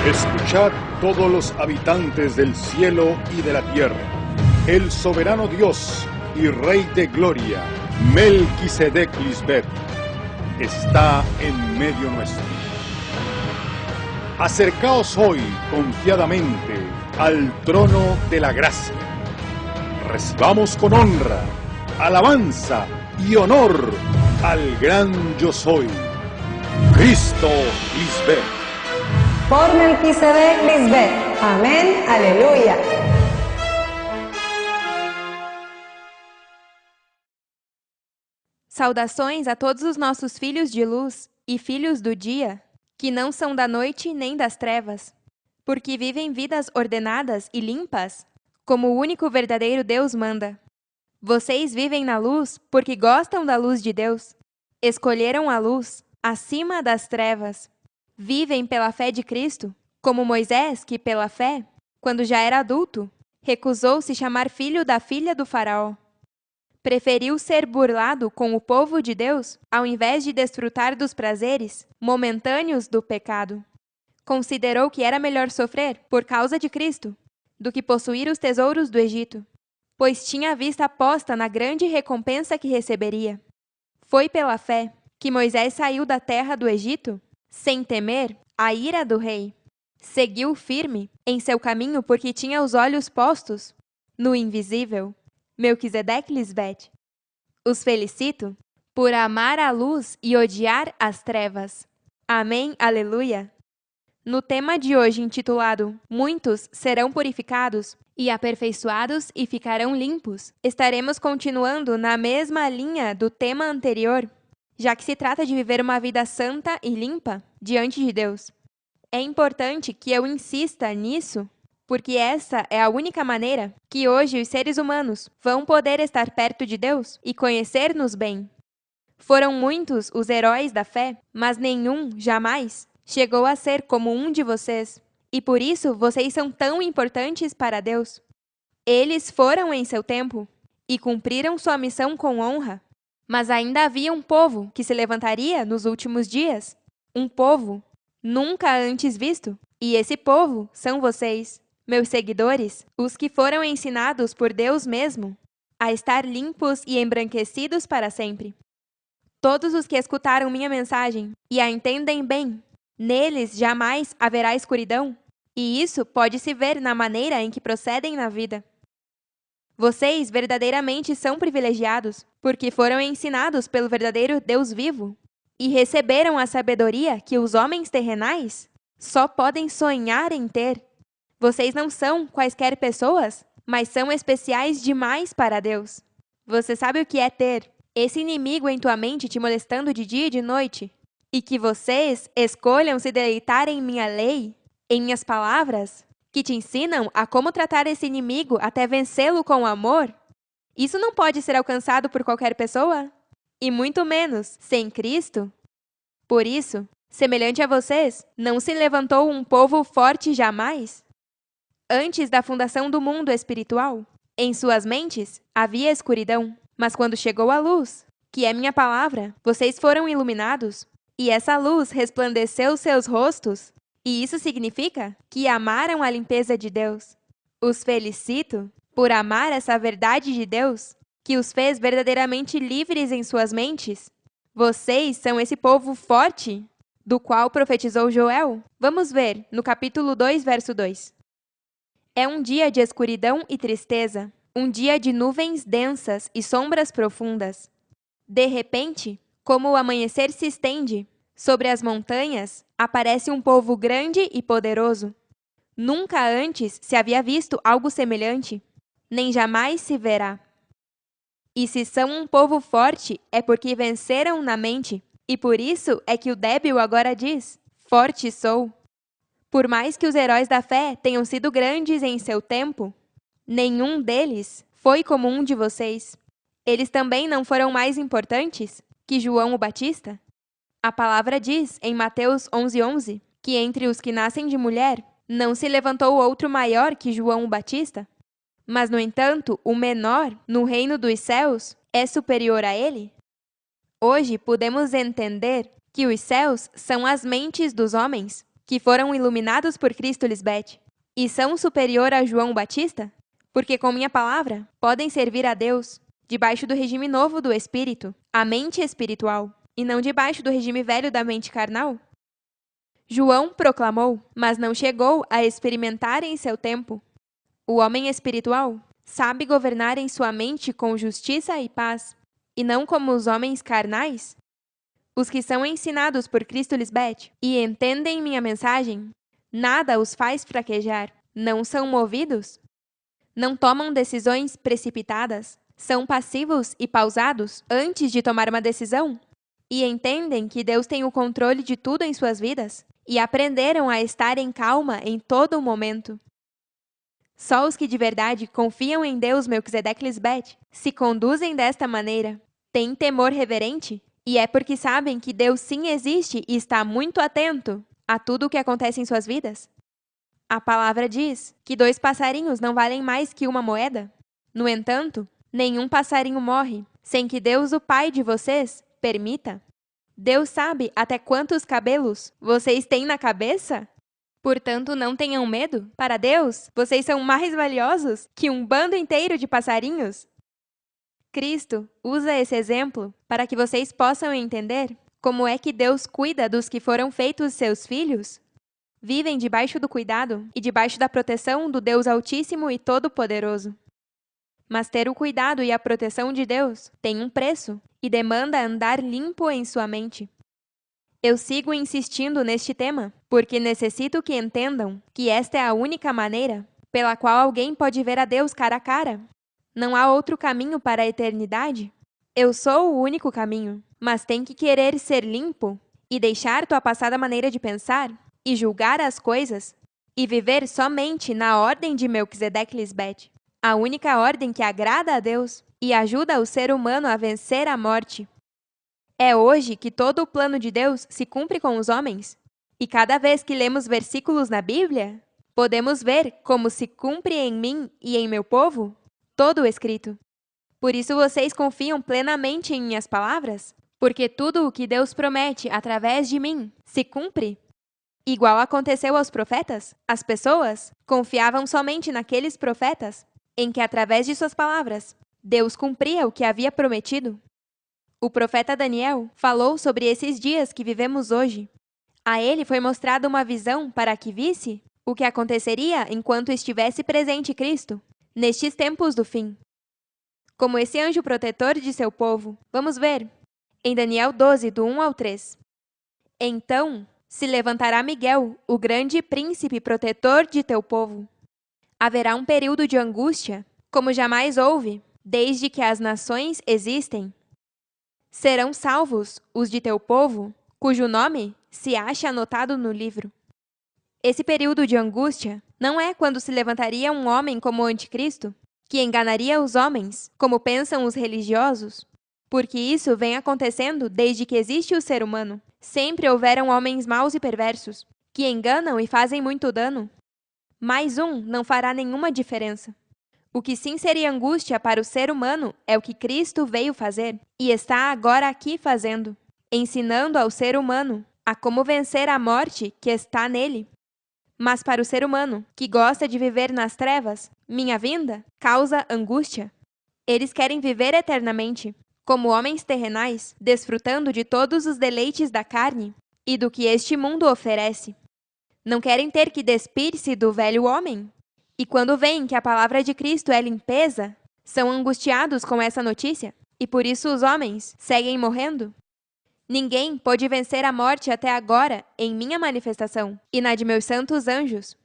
Escuchad todos los habitantes del cielo y de la tierra. El soberano Dios y Rey de gloria, Melquisedec Lisbeth, está en medio nuestro. Acercaos hoy confiadamente al trono de la gracia. Recibamos con honra, alabanza y honor al gran yo soy, Cristo Lisbeth. Por Melquisedec Lisbeth. Amém. Aleluia. Saudações a todos os nossos filhos de luz e filhos do dia, que não são da noite nem das trevas, porque vivem vidas ordenadas e limpas, como o único verdadeiro Deus manda. Vocês vivem na luz porque gostam da luz de Deus. Escolheram a luz acima das trevas. Vivem pela fé de Cristo, como Moisés, que pela fé, quando já era adulto, recusou-se chamar filho da filha do faraó. Preferiu ser burlado com o povo de Deus, ao invés de desfrutar dos prazeres momentâneos do pecado. Considerou que era melhor sofrer, por causa de Cristo, do que possuir os tesouros do Egito, pois tinha a vista posta na grande recompensa que receberia. Foi pela fé que Moisés saiu da terra do Egito, sem temer a ira do rei. Seguiu firme em seu caminho porque tinha os olhos postos no invisível, Melquisedec Lisbeth. Os felicito por amar a luz e odiar as trevas. Amém, aleluia. No tema de hoje intitulado Muitos serão purificados e aperfeiçoados e ficarão limpos, estaremos continuando na mesma linha do tema anterior, já que se trata de viver uma vida santa e limpa diante de Deus. É importante que eu insista nisso, porque essa é a única maneira que hoje os seres humanos vão poder estar perto de Deus e conhecer-nos bem. Foram muitos os heróis da fé, mas nenhum, jamais, chegou a ser como um de vocês, e por isso vocês são tão importantes para Deus. Eles foram em seu tempo e cumpriram sua missão com honra. Mas ainda havia um povo que se levantaria nos últimos dias, um povo nunca antes visto, e esse povo são vocês, meus seguidores, os que foram ensinados por Deus mesmo a estar limpos e embranquecidos para sempre. Todos os que escutaram minha mensagem e a entendem bem, neles jamais haverá escuridão, e isso pode se ver na maneira em que procedem na vida. Vocês verdadeiramente são privilegiados, porque foram ensinados pelo verdadeiro Deus vivo e receberam a sabedoria que os homens terrenais só podem sonhar em ter. Vocês não são quaisquer pessoas, mas são especiais demais para Deus. Você sabe o que é ter esse inimigo em tua mente te molestando de dia e de noite, e que vocês escolham se deleitar em minha lei, em minhas palavras, que te ensinam a como tratar esse inimigo até vencê-lo com amor? Isso não pode ser alcançado por qualquer pessoa, e muito menos sem Cristo. Por isso, semelhante a vocês, não se levantou um povo forte jamais? Antes da fundação do mundo espiritual, em suas mentes havia escuridão, mas quando chegou a luz, que é minha palavra, vocês foram iluminados, e essa luz resplandeceu seus rostos. E isso significa que amaram a limpeza de Deus. Os felicito por amar essa verdade de Deus, que os fez verdadeiramente livres em suas mentes. Vocês são esse povo forte, do qual profetizou Joel. Vamos ver no capítulo 2, verso 2. É um dia de escuridão e tristeza, um dia de nuvens densas e sombras profundas. De repente, como o amanhecer se estende, sobre as montanhas, aparece um povo grande e poderoso. Nunca antes se havia visto algo semelhante, nem jamais se verá. E se são um povo forte, é porque venceram na mente, e por isso é que o débil agora diz, forte sou. Por mais que os heróis da fé tenham sido grandes em seu tempo, nenhum deles foi como um de vocês. Eles também não foram mais importantes que João o Batista? A palavra diz, em Mateus 11:11, que entre os que nascem de mulher, não se levantou outro maior que João o Batista? Mas, no entanto, o menor, no reino dos céus, é superior a ele? Hoje podemos entender que os céus são as mentes dos homens, que foram iluminados por Cristo Lisbeth, e são superior a João Batista? Porque com minha palavra podem servir a Deus debaixo do regime novo do Espírito, a mente espiritual, e não debaixo do regime velho da mente carnal? João proclamou, mas não chegou a experimentar em seu tempo. O homem espiritual sabe governar em sua mente com justiça e paz, e não como os homens carnais? Os que são ensinados por Cristo Lisbeth e entendem minha mensagem, nada os faz fraquejar, não são movidos? Não tomam decisões precipitadas, são passivos e pausados antes de tomar uma decisão? E entendem que Deus tem o controle de tudo em suas vidas? E aprenderam a estar em calma em todo momento? Só os que de verdade confiam em Deus Melquisedeque Lisbeth se conduzem desta maneira, têm temor reverente, e é porque sabem que Deus sim existe e está muito atento a tudo o que acontece em suas vidas. A palavra diz que 2 passarinhos não valem mais que uma moeda. No entanto, nenhum passarinho morre sem que Deus, o Pai de vocês, permita. Deus sabe até quantos cabelos vocês têm na cabeça? Portanto, não tenham medo. Para Deus, vocês são mais valiosos que um bando inteiro de passarinhos. Cristo usa esse exemplo para que vocês possam entender como é que Deus cuida dos que foram feitos seus filhos. Vivem debaixo do cuidado e debaixo da proteção do Deus Altíssimo e Todo-Poderoso. Mas ter o cuidado e a proteção de Deus tem um preço e demanda andar limpo em sua mente. Eu sigo insistindo neste tema porque necessito que entendam que esta é a única maneira pela qual alguém pode ver a Deus cara a cara. Não há outro caminho para a eternidade? Eu sou o único caminho, mas tem que querer ser limpo e deixar tua passada maneira de pensar e julgar as coisas e viver somente na ordem de Melquisedeque Lisbeth, a única ordem que agrada a Deus e ajuda o ser humano a vencer a morte. É hoje que todo o plano de Deus se cumpre com os homens. E cada vez que lemos versículos na Bíblia, podemos ver como se cumpre em mim e em meu povo todo o escrito. Por isso vocês confiam plenamente em minhas palavras? Porque tudo o que Deus promete através de mim se cumpre. Igual aconteceu aos profetas, as pessoas confiavam somente naqueles profetas em que, através de suas palavras, Deus cumpria o que havia prometido. O profeta Daniel falou sobre esses dias que vivemos hoje. A ele foi mostrada uma visão para que visse o que aconteceria enquanto estivesse presente Cristo, nestes tempos do fim. Como esse anjo protetor de seu povo, vamos ver, em Daniel 12, do 1 ao 3. Então se levantará Miguel, o grande príncipe protetor de teu povo. Haverá um período de angústia, como jamais houve, desde que as nações existem. Serão salvos os de teu povo, cujo nome se acha anotado no livro. Esse período de angústia não é quando se levantaria um homem como o anticristo, que enganaria os homens, como pensam os religiosos, porque isso vem acontecendo desde que existe o ser humano. Sempre houveram homens maus e perversos, que enganam e fazem muito dano. Mais um não fará nenhuma diferença. O que sim seria angústia para o ser humano é o que Cristo veio fazer e está agora aqui fazendo, ensinando ao ser humano a como vencer a morte que está nele. Mas para o ser humano, que gosta de viver nas trevas, minha vinda causa angústia. Eles querem viver eternamente, como homens terrenais, desfrutando de todos os deleites da carne e do que este mundo oferece. Não querem ter que despir-se do velho homem. E quando veem que a palavra de Cristo é limpeza, são angustiados com essa notícia, e por isso os homens seguem morrendo. Ninguém pôde vencer a morte até agora em minha manifestação e na de meus santos anjos.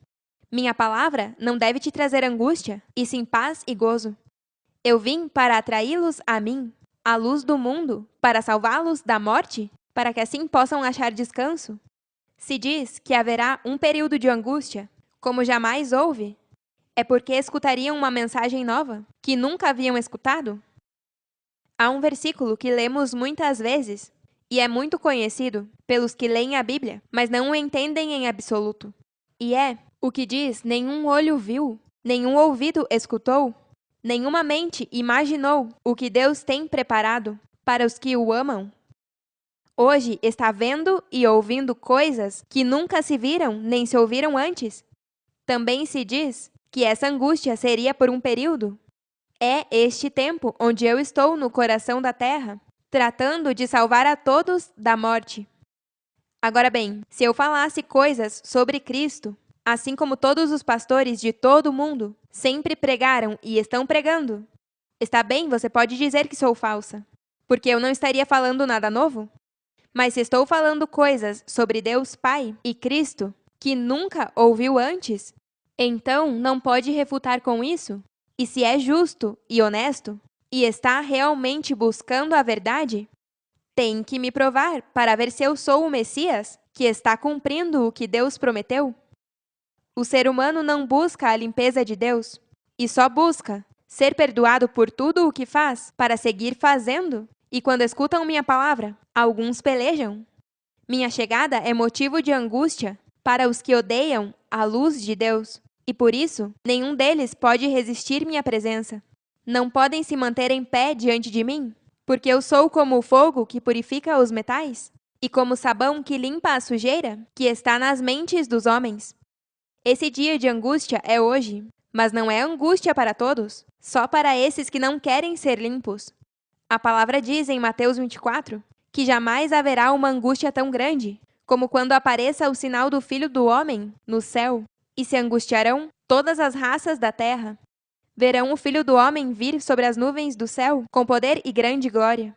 Minha palavra não deve te trazer angústia, e sim paz e gozo. Eu vim para atraí-los a mim, a luz do mundo, para salvá-los da morte, para que assim possam achar descanso. Se diz que haverá um período de angústia, como jamais houve, é porque escutariam uma mensagem nova, que nunca haviam escutado? Há um versículo que lemos muitas vezes, e é muito conhecido pelos que leem a Bíblia, mas não o entendem em absoluto. E é o que diz: nenhum olho viu, nenhum ouvido escutou, nenhuma mente imaginou o que Deus tem preparado para os que o amam. hoje está vendo e ouvindo coisas que nunca se viram nem se ouviram antes? Também se diz que essa angústia seria por um período. É este tempo onde eu estou no coração da terra, tratando de salvar a todos da morte. Agora bem, se eu falasse coisas sobre Cristo, assim como todos os pastores de todo o mundo sempre pregaram e estão pregando, está bem, você pode dizer que sou falsa, porque eu não estaria falando nada novo? Mas se estou falando coisas sobre Deus Pai e Cristo que nunca ouviu antes, então não pode refutar com isso? E se é justo e honesto, e está realmente buscando a verdade, tem que me provar para ver se eu sou o Messias que está cumprindo o que Deus prometeu. O ser humano não busca a limpeza de Deus, e só busca ser perdoado por tudo o que faz para seguir fazendo. E quando escutam minha palavra, alguns pelejam. Minha chegada é motivo de angústia para os que odeiam a luz de Deus, e por isso nenhum deles pode resistir minha presença. Não podem se manter em pé diante de mim, porque eu sou como o fogo que purifica os metais, e como o sabão que limpa a sujeira que está nas mentes dos homens. Esse dia de angústia é hoje, mas não é angústia para todos, só para esses que não querem ser limpos. A palavra diz em Mateus 24 que jamais haverá uma angústia tão grande como quando apareça o sinal do Filho do Homem no céu, e se angustiarão todas as raças da terra. Verão o Filho do Homem vir sobre as nuvens do céu com poder e grande glória.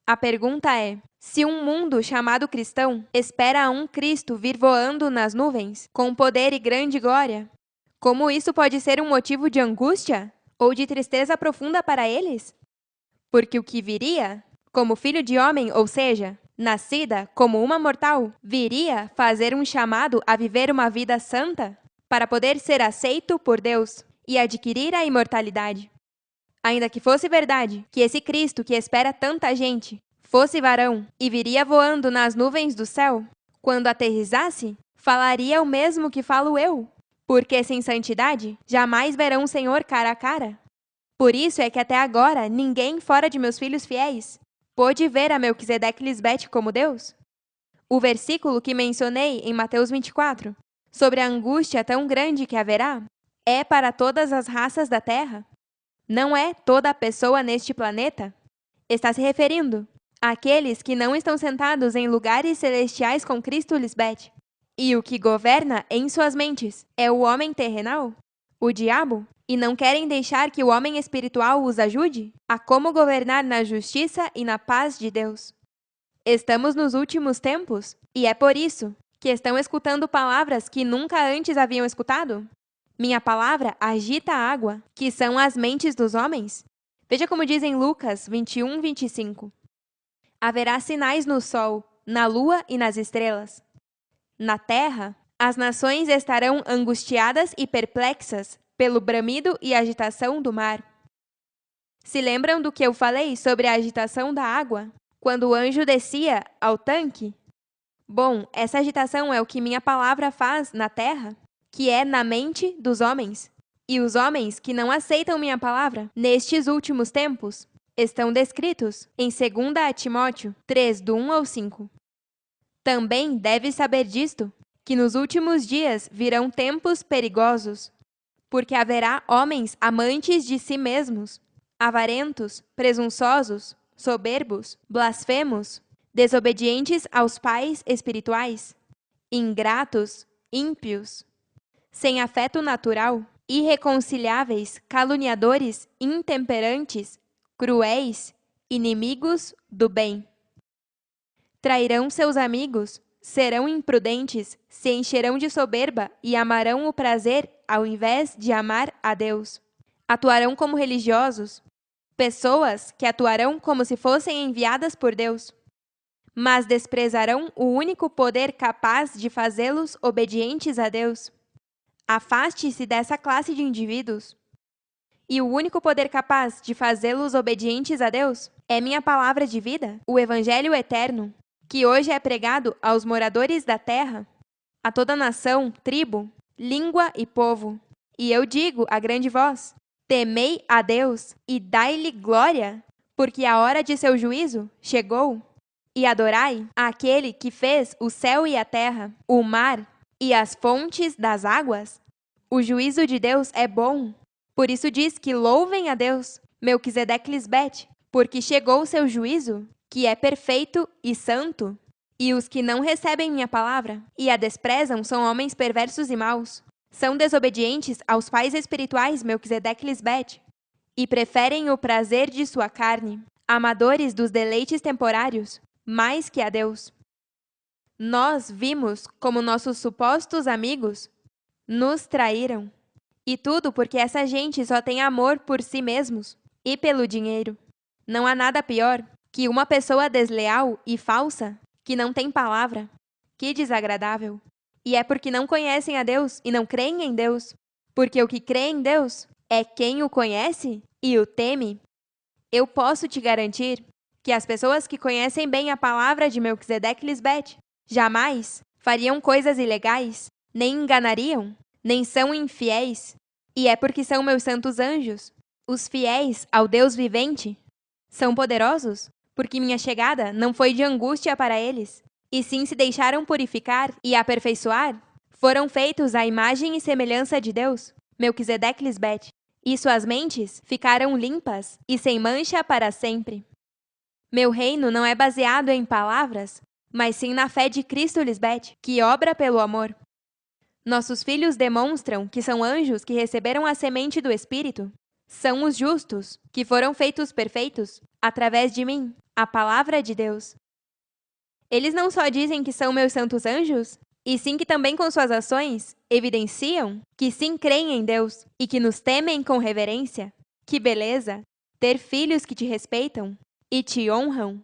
A pergunta é: se um mundo chamado cristão espera um Cristo vir voando nas nuvens com poder e grande glória, como isso pode ser um motivo de angústia ou de tristeza profunda para eles? Porque o que viria, como filho de homem, ou seja, nascida como uma mortal, viria fazer um chamado a viver uma vida santa para poder ser aceito por Deus e adquirir a imortalidade. Ainda que fosse verdade que esse Cristo que espera tanta gente fosse varão e viria voando nas nuvens do céu, quando aterrissasse, falaria o mesmo que falo eu, porque sem santidade jamais verão o Senhor cara a cara. Por isso é que até agora ninguém fora de meus filhos fiéis pôde ver a Melquisedeque Lisbete como Deus. O versículo que mencionei em Mateus 24, sobre a angústia tão grande que haverá, é para todas as raças da terra? Não é toda a pessoa neste planeta? Está se referindo àqueles que não estão sentados em lugares celestiais com Cristo Lisbete. E o que governa em suas mentes é o homem terrenal, o diabo, e não querem deixar que o homem espiritual os ajude a como governar na justiça e na paz de Deus. Estamos nos últimos tempos, e é por isso que estão escutando palavras que nunca antes haviam escutado. Minha palavra agita a água, que são as mentes dos homens. Veja como diz em Lucas 21, 25. Haverá sinais no sol, na lua e nas estrelas. Na terra, as nações estarão angustiadas e perplexas pelo bramido e agitação do mar. Se lembram do que eu falei sobre a agitação da água, quando o anjo descia ao tanque? Bom, essa agitação é o que minha palavra faz na terra, que é na mente dos homens. E os homens que não aceitam minha palavra, nestes últimos tempos, estão descritos em 2 Timóteo 3, do 1 ao 5. Também deve saber disto, que nos últimos dias virão tempos perigosos, porque haverá homens amantes de si mesmos, avarentos, presunçosos, soberbos, blasfemos, desobedientes aos pais espirituais, ingratos, ímpios, sem afeto natural, irreconciliáveis, caluniadores, intemperantes, cruéis, inimigos do bem. Trairão seus amigos, serão imprudentes, se encherão de soberba e amarão o prazer ao invés de amar a Deus. Atuarão como religiosos, pessoas que atuarão como se fossem enviadas por Deus, mas desprezarão o único poder capaz de fazê-los obedientes a Deus. Afaste-se dessa classe de indivíduos. E o único poder capaz de fazê-los obedientes a Deus é minha palavra de vida, o Evangelho eterno, que hoje é pregado aos moradores da terra, a toda nação, tribo, língua e povo. E eu digo a grande voz: temei a Deus e dai-lhe glória, porque a hora de seu juízo chegou. e adorai aquele que fez o céu e a terra, o mar e as fontes das águas? O juízo de Deus é bom. Por isso diz que louvem a Deus, Melquisedeque-Lisbete, porque chegou o seu juízo, que é perfeito e santo. E os que não recebem minha palavra e a desprezam são homens perversos e maus. São desobedientes aos pais espirituais Melquisedeque-Lisbete e preferem o prazer de sua carne, amadores dos deleites temporários, mais que a Deus. Nós vimos como nossos supostos amigos nos traíram. E tudo porque essa gente só tem amor por si mesmos e pelo dinheiro. Não há nada pior que uma pessoa desleal e falsa que não tem palavra. Que desagradável! E é porque não conhecem a Deus e não creem em Deus. Porque o que crê em Deus é quem o conhece e o teme. Eu posso te garantir que as pessoas que conhecem bem a palavra de Melquisedeque-Lisbete jamais fariam coisas ilegais, nem enganariam, nem são infiéis. E é porque são meus santos anjos, os fiéis ao Deus vivente. São poderosos, porque minha chegada não foi de angústia para eles, e sim se deixaram purificar e aperfeiçoar. Foram feitos à imagem e semelhança de Deus, Melquisedeque-Lisbete, e suas mentes ficaram limpas e sem mancha para sempre. Meu reino não é baseado em palavras, mas sim na fé de Cristo Lisbete, que obra pelo amor. Nossos filhos demonstram que são anjos que receberam a semente do Espírito. São os justos, que foram feitos perfeitos, através de mim, a palavra de Deus. Eles não só dizem que são meus santos anjos, e sim que também com suas ações evidenciam que sim creem em Deus e que nos temem com reverência. Que beleza! Ter filhos que te respeitam e te honram.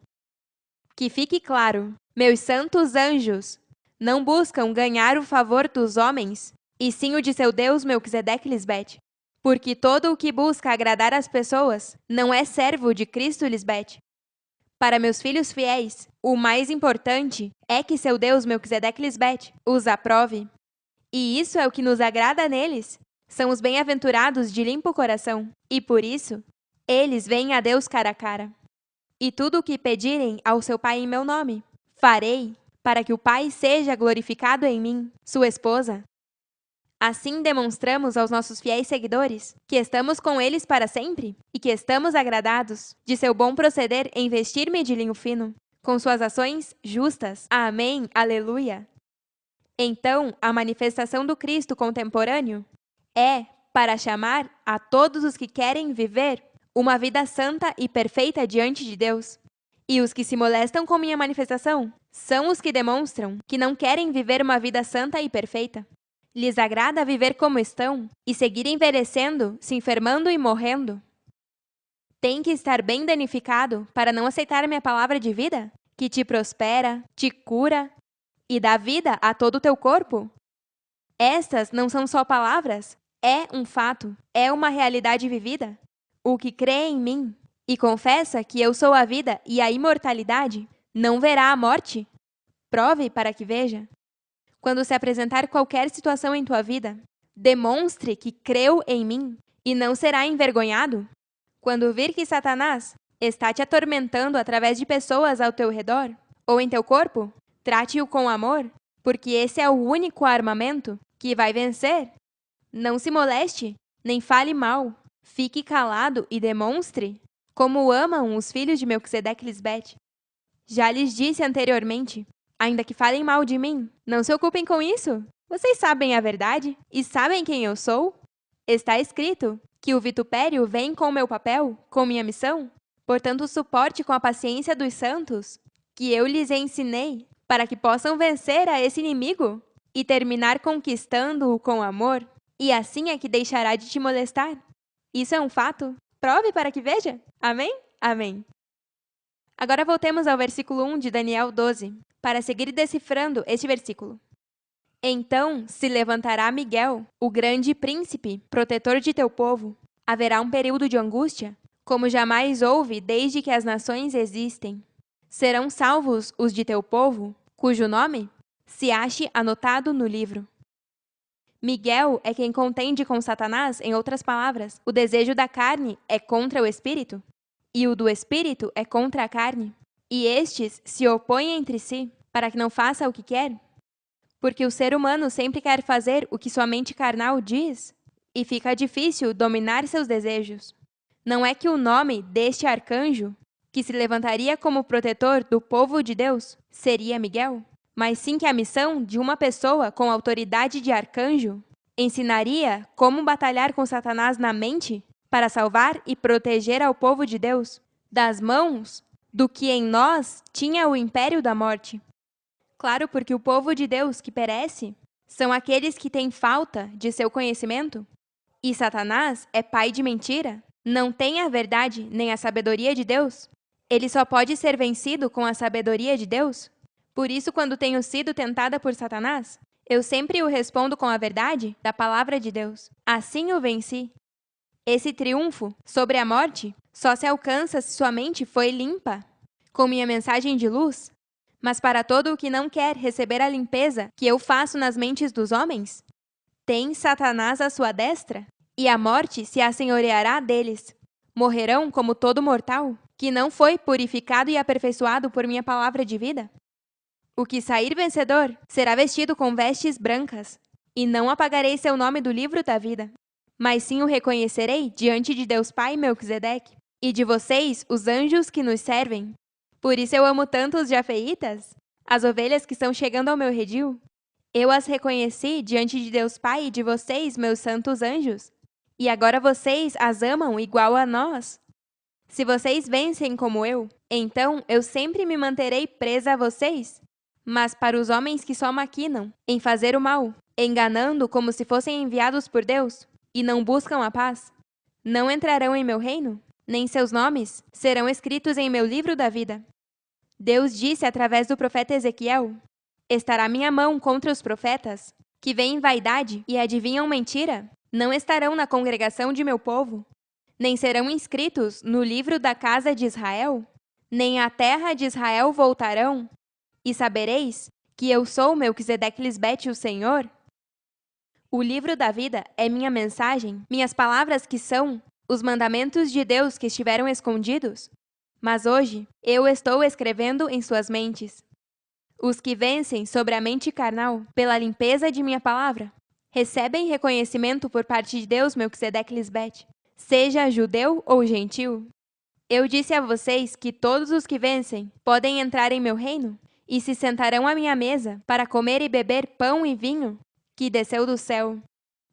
Que fique claro, meus santos anjos não buscam ganhar o favor dos homens, e sim o de seu Deus Melquisedeque-Lisbete, porque todo o que busca agradar as pessoas não é servo de Cristo Lisbete. Para meus filhos fiéis, o mais importante é que seu Deus Melquisedeque-Lisbete os aprove. E isso é o que nos agrada neles. São os bem-aventurados de limpo coração, e por isso, eles veem a Deus cara a cara. E tudo o que pedirem ao seu Pai em meu nome, farei, para que o Pai seja glorificado em mim, sua esposa. Assim demonstramos aos nossos fiéis seguidores que estamos com eles para sempre e que estamos agradados de seu bom proceder em vestir-me de linho fino, com suas ações justas. Amém, aleluia! Então, a manifestação do Cristo contemporâneo é para chamar a todos os que querem viver uma vida santa e perfeita diante de Deus. E os que se molestam com minha manifestação são os que demonstram que não querem viver uma vida santa e perfeita. Lhes agrada viver como estão e seguir envelhecendo, se enfermando e morrendo. Tem que estar bem danificado para não aceitar minha palavra de vida, que te prospera, te cura e dá vida a todo o teu corpo? Estas não são só palavras, é um fato, é uma realidade vivida. O que crê em mim e confessa que eu sou a vida e a imortalidade, não verá a morte. Prove para que veja. Quando se apresentar qualquer situação em tua vida, demonstre que creu em mim e não será envergonhado. Quando vir que Satanás está te atormentando através de pessoas ao teu redor ou em teu corpo, trate-o com amor, porque esse é o único armamento que vai vencer. Não se moleste, nem fale mal. Fique calado e demonstre como amam os filhos de Melquisedeque-Lisbete. Já lhes disse anteriormente, ainda que falem mal de mim, não se ocupem com isso. Vocês sabem a verdade e sabem quem eu sou? Está escrito que o vitupério vem com o meu papel, com minha missão. Portanto, suporte com a paciência dos santos, que eu lhes ensinei, para que possam vencer a esse inimigo e terminar conquistando-o com amor. E assim é que deixará de te molestar. Isso é um fato. Prove para que veja. Amém? Amém. Agora voltemos ao versículo 1 de Daniel 12, para seguir decifrando este versículo. Então se levantará Miguel, o grande príncipe, protetor de teu povo. Haverá um período de angústia, como jamais houve desde que as nações existem. Serão salvos os de teu povo, cujo nome se ache anotado no livro. Miguel é quem contende com Satanás, em outras palavras, o desejo da carne é contra o espírito, e o do espírito é contra a carne. e estes se opõem entre si, para que não faça o que quer? Porque o ser humano sempre quer fazer o que sua mente carnal diz, e fica difícil dominar seus desejos. Não é que o nome deste arcanjo, que se levantaria como protetor do povo de Deus, seria Miguel, mas sim que a missão de uma pessoa com autoridade de arcanjo ensinaria como batalhar com Satanás na mente para salvar e proteger ao povo de Deus das mãos do que em nós tinha o império da morte. Claro, porque o povo de Deus que perece são aqueles que têm falta de seu conhecimento, e Satanás é pai de mentira, não tem a verdade nem a sabedoria de Deus. Ele só pode ser vencido com a sabedoria de Deus. Por isso, quando tenho sido tentada por Satanás, eu sempre o respondo com a verdade da palavra de Deus. Assim o venci. Esse triunfo sobre a morte só se alcança se sua mente foi limpa com minha mensagem de luz. Mas para todo o que não quer receber a limpeza que eu faço nas mentes dos homens, tem Satanás à sua destra, e a morte se assenhoreará deles. Morrerão como todo mortal, que não foi purificado e aperfeiçoado por minha palavra de vida. O que sair vencedor será vestido com vestes brancas, e não apagarei seu nome do livro da vida, mas sim o reconhecerei diante de Deus Pai Melquisedeque, e de vocês, os anjos que nos servem. Por isso eu amo tanto os jafeitas, as ovelhas que estão chegando ao meu redil. Eu as reconheci diante de Deus Pai e de vocês, meus santos anjos, e agora vocês as amam igual a nós. Se vocês vencem como eu, então eu sempre me manterei presa a vocês. Mas para os homens que só maquinam em fazer o mal, enganando como se fossem enviados por Deus, e não buscam a paz, não entrarão em meu reino, nem seus nomes serão escritos em meu livro da vida. Deus disse através do profeta Ezequiel: estará minha mão contra os profetas, que veem vaidade e adivinham mentira, não estarão na congregação de meu povo, nem serão inscritos no livro da casa de Israel, nem à terra de Israel voltarão, e sabereis que eu sou Melquisedeque Lisbete, o Senhor. O livro da vida é minha mensagem, minhas palavras que são os mandamentos de Deus que estiveram escondidos, mas hoje eu estou escrevendo em suas mentes. Os que vencem sobre a mente carnal pela limpeza de minha palavra recebem reconhecimento por parte de Deus Melquisedeque Lisbete, seja judeu ou gentil. Eu disse a vocês que todos os que vencem podem entrar em meu reino e se sentarão à minha mesa para comer e beber pão e vinho que desceu do céu.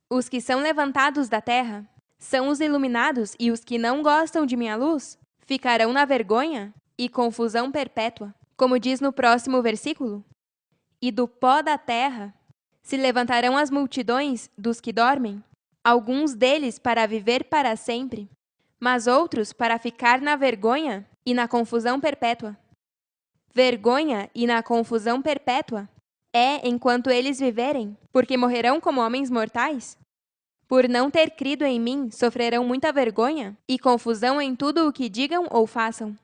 Os que são levantados da terra são os iluminados, e os que não gostam de minha luz ficarão na vergonha e confusão perpétua, como diz no próximo versículo. E do pó da terra se levantarão as multidões dos que dormem, alguns deles para viver para sempre, mas outros para ficar na vergonha e na confusão perpétua. Vergonha e na confusão perpétua é enquanto eles viverem, porque morrerão como homens mortais. Por não ter crido em mim, sofrerão muita vergonha e confusão em tudo o que digam ou façam.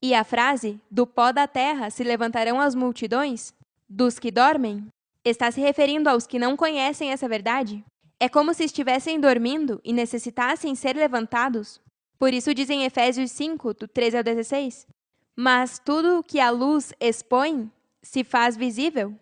E a frase, do pó da terra se levantarão as multidões, dos que dormem, está se referindo aos que não conhecem essa verdade. É como se estivessem dormindo e necessitassem ser levantados. Por isso diz em Efésios 5, do 13 ao 16, mas tudo o que a luz expõe se faz visível,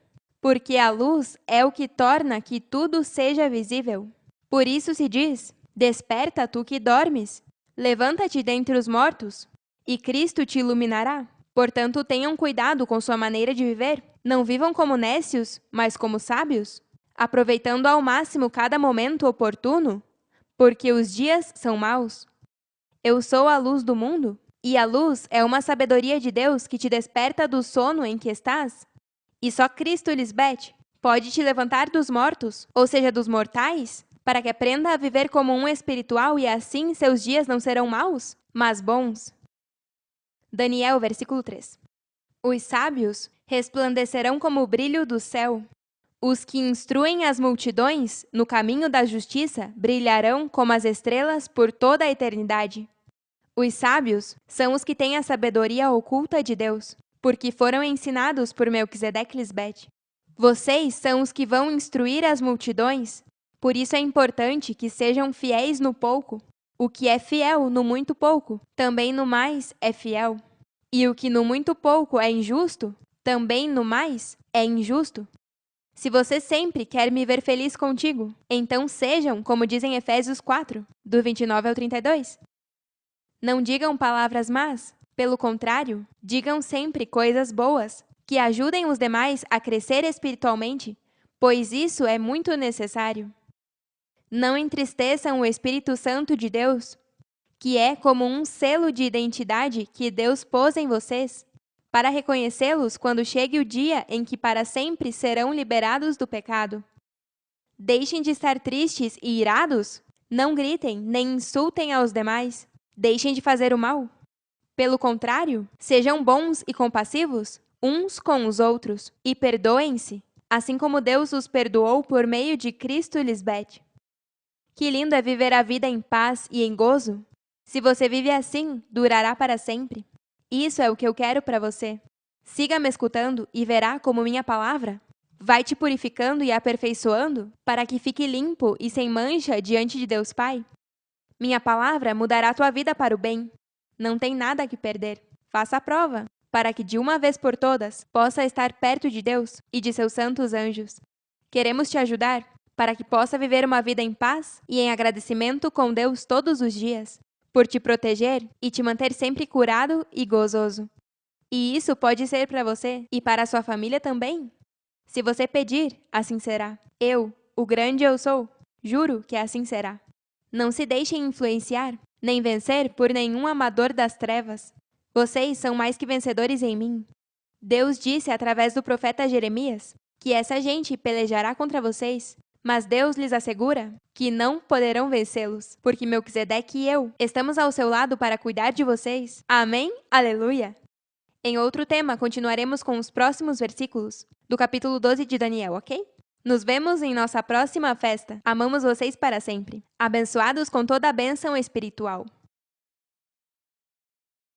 porque a luz é o que torna que tudo seja visível. Por isso se diz: desperta, tu que dormes, levanta-te dentre os mortos, e Cristo te iluminará. Portanto, tenham cuidado com sua maneira de viver. Não vivam como nécios, mas como sábios, aproveitando ao máximo cada momento oportuno, porque os dias são maus. Eu sou a luz do mundo, e a luz é uma sabedoria de Deus que te desperta do sono em que estás. E só Cristo, Lisbete, pode te levantar dos mortos, ou seja, dos mortais, para que aprenda a viver como um espiritual e assim seus dias não serão maus, mas bons. Daniel, versículo 3. Os sábios resplandecerão como o brilho do céu. Os que instruem as multidões no caminho da justiça brilharão como as estrelas por toda a eternidade. Os sábios são os que têm a sabedoria oculta de Deus, porque foram ensinados por Melquisedeque Lisbete. Vocês são os que vão instruir as multidões. Por isso é importante que sejam fiéis no pouco. O que é fiel no muito pouco, também no mais é fiel. E o que no muito pouco é injusto, também no mais é injusto. Se você sempre quer me ver feliz contigo, então sejam, como dizem Efésios 4, do 29 ao 32. Não digam palavras más, pelo contrário, digam sempre coisas boas, que ajudem os demais a crescer espiritualmente, pois isso é muito necessário. Não entristeçam o Espírito Santo de Deus, que é como um selo de identidade que Deus pôs em vocês, para reconhecê-los quando chegue o dia em que para sempre serão liberados do pecado. Deixem de estar tristes e irados. Não gritem nem insultem aos demais. Deixem de fazer o mal. Pelo contrário, sejam bons e compassivos uns com os outros e perdoem-se, assim como Deus os perdoou por meio de Cristo Lisbeth. Que lindo é viver a vida em paz e em gozo. Se você vive assim, durará para sempre. Isso é o que eu quero para você. Siga me escutando e verá como minha palavra vai te purificando e aperfeiçoando para que fique limpo e sem mancha diante de Deus Pai. Minha palavra mudará tua vida para o bem. Não tem nada que perder. Faça a prova, para que de uma vez por todas possa estar perto de Deus e de seus santos anjos. Queremos te ajudar para que possa viver uma vida em paz e em agradecimento com Deus todos os dias, por te proteger e te manter sempre curado e gozoso. E isso pode ser para você e para a sua família também. Se você pedir, assim será. Eu, o grande eu sou, juro que assim será. Não se deixem influenciar, nem vencer por nenhum amador das trevas. Vocês são mais que vencedores em mim. Deus disse através do profeta Jeremias que essa gente pelejará contra vocês, mas Deus lhes assegura que não poderão vencê-los, porque Melquisedeque e eu estamos ao seu lado para cuidar de vocês. Amém? Aleluia! Em outro tema, continuaremos com os próximos versículos do capítulo 12 de Daniel, ok? Nos vemos em nossa próxima festa. Amamos vocês para sempre. Abençoados com toda a bênção espiritual.